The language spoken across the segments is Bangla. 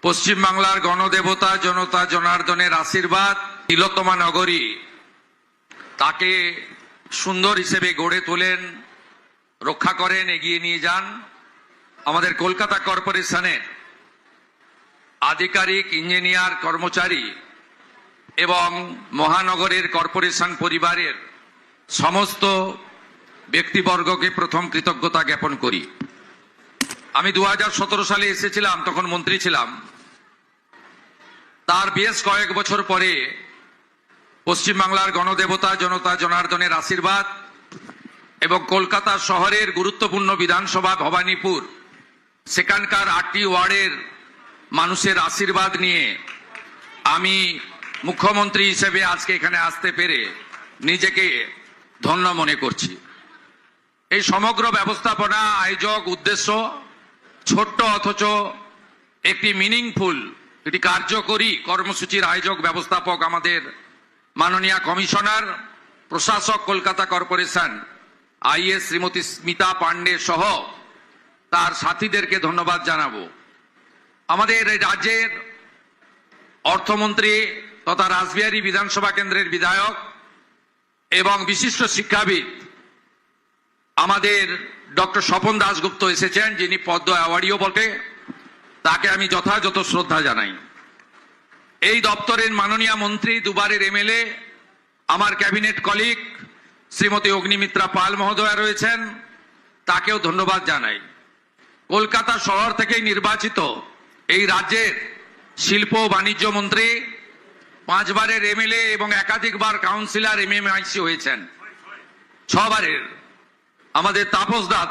পশ্চিম বাংলার গণদেবতা জনতা জনার্দনের আশীর্বাদ, তিলোত্তমা নগরী তাকে সুন্দর হিসেবে গড়ে তোলেন, রক্ষা করেন, এগিয়ে নিয়ে যান। আমাদের কলকাতা কর্পোরেশনের আধিকারিক, ইঞ্জিনিয়ার, কর্মচারী এবং মহানগরের কর্পোরেশন পরিবারের সমস্ত ব্যক্তিবর্গকে প্রথম কৃতজ্ঞতা জ্ঞাপন করি। আমি 2017 সালে এসেছিলাম, তখন মন্ত্রী ছিলাম। তার বেশ কয়েক বছর পরে পশ্চিমবাংলার গণদেবতা জনতা জনার্দনের আশীর্বাদ এবং কলকাতা শহরের গুরুত্বপূর্ণ বিধানসভা ভবানীপুর, সেখানকার 8টি ওয়ার্ডের মানুষের আশীর্বাদ নিয়ে আমি মুখ্যমন্ত্রী হিসেবে আজকে এখানে আসতে পেরে নিজেকে ধন্য মনে করছি। এই সমগ্র ব্যবস্থাপনা, আয়োজক, উদ্দেশ্য ছোট্ট অথচ একটি মিনিংফুল, একটি কার্যকরী কর্মসূচির আয়োজক ব্যবস্থাপক আমাদের মাননীয় কমিশনার, প্রশাসক, কলকাতা কর্পোরেশন আইএস শ্রীমতী স্মিতা পান্ডে সহ তার সাথীদেরকে ধন্যবাদ জানাবো। আমাদের রাজ্যের অর্থমন্ত্রী তথা রাসবিহারী বিধানসভা কেন্দ্রের বিধায়ক এবং বিশিষ্ট শিক্ষাবিদ আমাদের ডক্টর স্বপন দাশগুপ্ত এসেছেন, যিনি পদ্ম অ্যাওয়ার্ডিও বটে। তাকে আমি যথাযথ শ্রদ্ধা জানাই। এই দপ্তরের মাননীয় মন্ত্রী, দুবারের এমএলএ, আমার ক্যাবিনেট কলিগ শ্রীমতী অগ্নিমিত্রা পাল মহোদয়া রয়েছেন, তাকেও ধন্যবাদ জানাই। কলকাতা শহর থেকেই নির্বাচিত এই রাজ্যের শিল্প ও বাণিজ্য মন্ত্রী, 5 বারের এমএলএ এবং একাধিকবার কাউন্সিলর এমএমআইসি হয়েছেন, 6 বারের আমাদের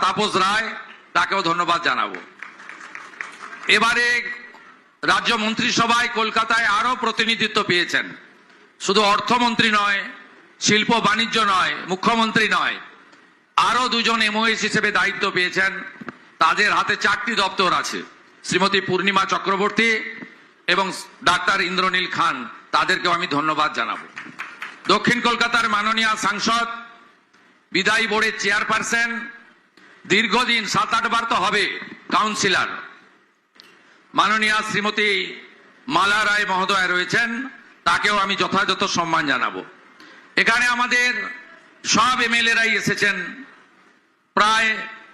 তাপস রায়, তাকেও ধন্যবাদ জানাবো। এবারে রাজ্য মন্ত্রিসভায় কলকাতায় আরো প্রতিনিধিত্ব পেয়েছেন। শুধু অর্থমন্ত্রী নয়, শিল্প বাণিজ্য নয়, মুখ্যমন্ত্রী নয়, আরো 2জন এমওএস হিসেবে দায়িত্ব পেয়েছেন। তাদের হাতে 4টি দপ্তর আছে, শ্রীমতী পূর্ণিমা চক্রবর্তী এবং ডাক্তার ইন্দ্রনীল খান, তাদেরকেও আমি ধন্যবাদ জানাবো। দক্ষিণ কলকাতার মাননীয় সাংসদ, বিদায়ী বোর্ডের চেয়ারপারসন, দীর্ঘদিন 7-8 বার তো হবে কাউন্সিলর, মাননীয় শ্রীমতী মালা রায় মহোদয়া রয়েছেন, তাকেও আমি যথাযথ সম্মান জানাবো। এখানে আমাদের সব এমএলএরাই এসেছেন। প্রায়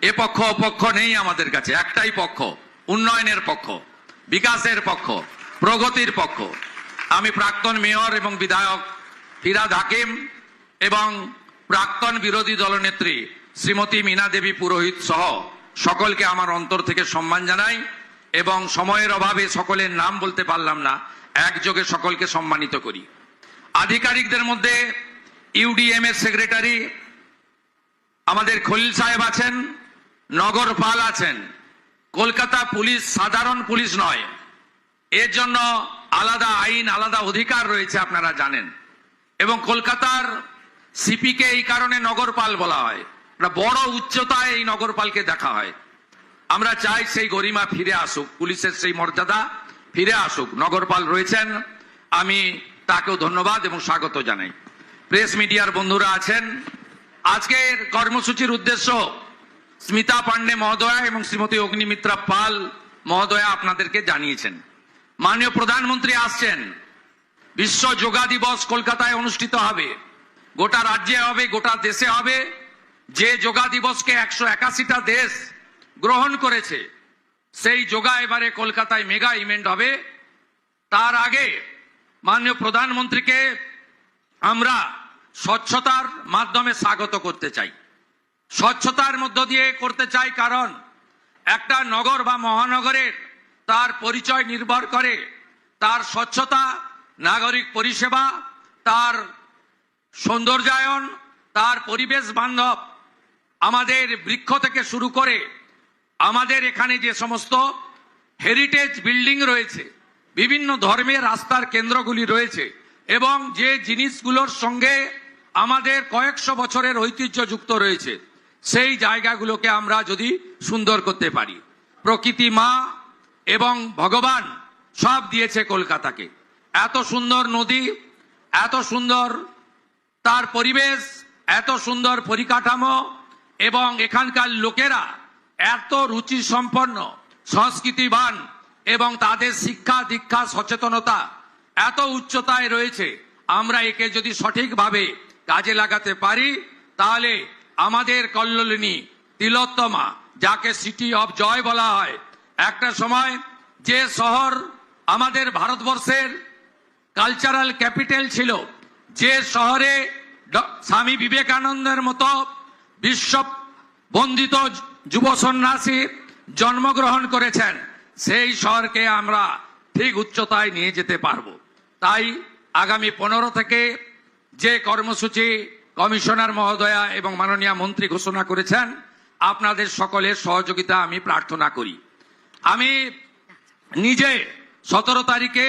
এ পক্ষ অপক্ষ নেই আমাদের কাছে, একটাই পক্ষ, উন্নয়নের পক্ষ, বিকাশের পক্ষ, প্রগতির পক্ষ। আমি প্রাক্তন মেয়র এবং বিধায়ক ফিরহাদ হাকিম এবং প্রাক্তন বিরোধী দলনেত্রী শ্রীমতী মীনা দেবী পুরোহিত সহ সকলকে আমার অন্তর থেকে সম্মান জানাই এবং সময়ের অভাবে সকলের নাম বলতে পারলাম না, একযোগে সকলকে সম্মানিত করি। আধিকারিকদের মধ্যে ইউডিএম এর সেক্রেটারি আমাদের খলিল সাহেব আছেন, নগরপাল আছেন। কলকাতা পুলিশ সাধারণ পুলিশ নয়, এর জন্য আলাদা আইন, আলাদা অধিকার রয়েছে, আপনারা জানেন। এবং কলকাতার সিপিকে এই কারণে নগরপাল বলা হয়, বড় উচ্চতায় এই নগরপালকে দেখা হয়। আমরা চাই সেই গরিমা ফিরে আসুক, পুলিশের সেই মর্যাদা ফিরে আসুক। নগরপাল রয়েছেন, আমি তাকেও ধন্যবাদ এবং স্বাগত জানাই। প্রেস মিডিয়ার বন্ধুরা আছেন। আজকের কর্মসূচির উদ্দেশ্য স্মিতা পান্ডে মহোদয়া এবং শ্রীমতী অগ্নিমিত্রা পাল মহোদয়া আপনাদেরকে জানিয়েছেন। মাননীয় প্রধানমন্ত্রী আসছেন, বিশ্ব যোগা দিবস কলকাতায় অনুষ্ঠিত হবে, গোটা রাজ্যে হবে, গোটা দেশে হবে। যে যোগা দিবসকে 181টা দেশ গ্রহণ করেছে, সেই যোগা এবারে কলকাতায় মেগা ইভেন্ট হবে। তার আগে মাননীয় প্রধানমন্ত্রীকে আমরা স্বচ্ছতার মাধ্যমে স্বাগত করতে চাই। স্বচ্ছতার মধ্য দিয়ে করতে চাই, কারণ একটা নগর বা মহানগরের তার পরিচয় নির্ভর করে তার স্বচ্ছতা, নাগরিক পরিষেবা, তার সৌন্দর্যায়ন, তার পরিবেশ বান্ধব। আমাদের বৃক্ষ থেকে শুরু করে আমাদের এখানে যে সমস্ত হেরিটেজ বিল্ডিং রয়েছে, বিভিন্ন ধর্মের রাস্তার কেন্দ্রগুলি রয়েছে এবং যে জিনিসগুলোর সঙ্গে আমাদের কয়েকশো বছরের ঐতিহ্য যুক্ত রয়েছে, সেই জায়গাগুলোকে আমরা যদি সুন্দর করতে পারি। প্রকৃতি মা এবং ভগবান সব দিয়েছে কলকাতাকে। এত সুন্দর নদী, এত সুন্দর তার পরিবেশ, এত সুন্দর পরিকাঠামো এবং এখানকার লোকেরা এত রুচি সম্পন্ন, সংস্কৃতিবান এবং তাদের শিক্ষা দীক্ষা সচেতনতা এত উচ্চতায় রয়েছে, আমরা একে যদি সঠিকভাবে কাজে লাগাতে পারি তাহলে আমাদের কল্লোলিনী তিলোত্তমা, যাকে সিটি অফ জয় বলা হয়, একটা সময় যে শহর আমাদের ভারতবর্ষের কালচারাল ক্যাপিটাল ছিল, যে শহরে স্বামী বিবেকানন্দের মতো বিশ্ব বন্দিত যুব সন্ন্যাসী জন্মগ্রহণ করেছেন, সেই শহরকে আমরা ঠিক উচ্চতায় নিয়ে যেতে পারবো। তাই আগামী 15 থেকে যে কর্মসূচি কমিশনার মহোদয়া এবং মাননীয় মন্ত্রী ঘোষণা করেছেন, আপনাদের সকলের সহযোগিতা আমি প্রার্থনা করি। আমি নিজে 17 তারিখে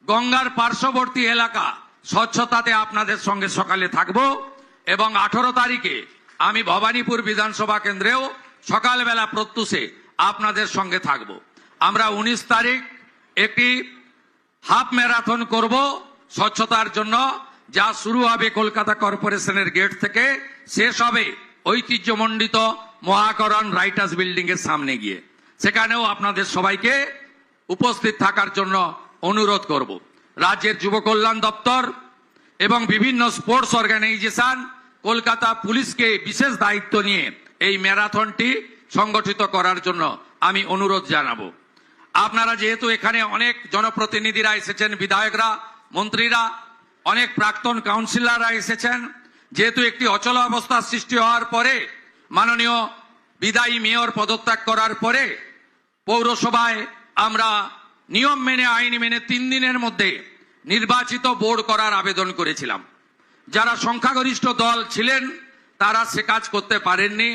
গঙ্গার পার্শ্ববর্তী এলাকা স্বচ্ছতাতে আপনাদের সঙ্গে সকালে থাকব এবং 18 তারিখে আমি ভবানীপুর বিধানসভা কেন্দ্রেও সকালবেলা প্রত্যুষে আপনাদের সঙ্গে থাকব। আমরা 19 তারিখ একটি হাফ ম্যারাথন করব স্বচ্ছতার জন্য, যা শুরু হবে কলকাতা কর্পোরেশনের গেট থেকে, শেষ হবে ঐতিহ্যমণ্ডিত মহাকরণ রাইটার্স বিল্ডিং এর সামনে গিয়ে। সেখানেও আপনাদের সবাইকে উপস্থিত থাকার জন্য অনুরোধ করব। রাজ্যের যুব কল্যাণ দপ্তর এবং বিভিন্ন স্পোর্টস অর্গানাইজেশন কলকাতা পুলিশকে বিশেষ দায়িত্ব নিয়ে এই ম্যারাথনটি সংগঠিত করার জন্য আমি অনুরোধ জানাবো। আপনারা যেহেতু এখানে অনেক জনপ্রতিনিধিরা এসেছেন, বিধায়করা, মন্ত্রীরা, অনেক প্রাক্তন কাউন্সিলররা এসেছেন, যেহেতু একটি অচলাবস্থার সৃষ্টি হওয়ার পরে মাননীয় বিদায়ী মেয়র পদত্যাগ করার পরে পৌরসভায় আমরা নিয়ম মেনে, আইন মেনে 3 দিনের মধ্যে নির্বাচিত বোর্ড করার আবেদন করেছিলাম। যারা সংখ্যাগরিষ্ঠ দল ছিলেন তারা সে কাজ করতে পারেননি।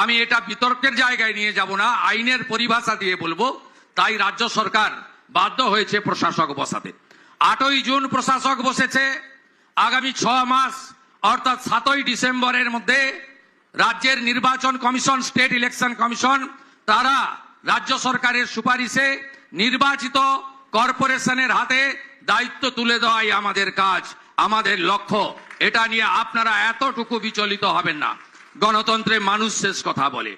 আমি এটা বিতর্কের জায়গায় নিয়ে যাব না, আইনের পরিভাষা দিয়ে বলবো। তাই রাজ্য সরকার বাধ্য হয়েছে প্রশাসক বসাতে। 8ই জুন প্রশাসক বসেছে। আগামী 6 মাস অর্থাৎ 7ই ডিসেম্বরের মধ্যে রাজ্যের নির্বাচন কমিশন, স্টেট ইলেকশন কমিশন, তারা রাজ্য সরকারের সুপারিশে নির্বাচিত কর্পোরেশনের হাতে দায়িত্ব তুলে দেওয়াই আমাদের কাজ, আমাদের লক্ষ্য। এটা নিয়ে আপনারা এতটুকু বিচলিত হবেন না। গণতন্ত্রে মানুষ শেষ কথা বলে।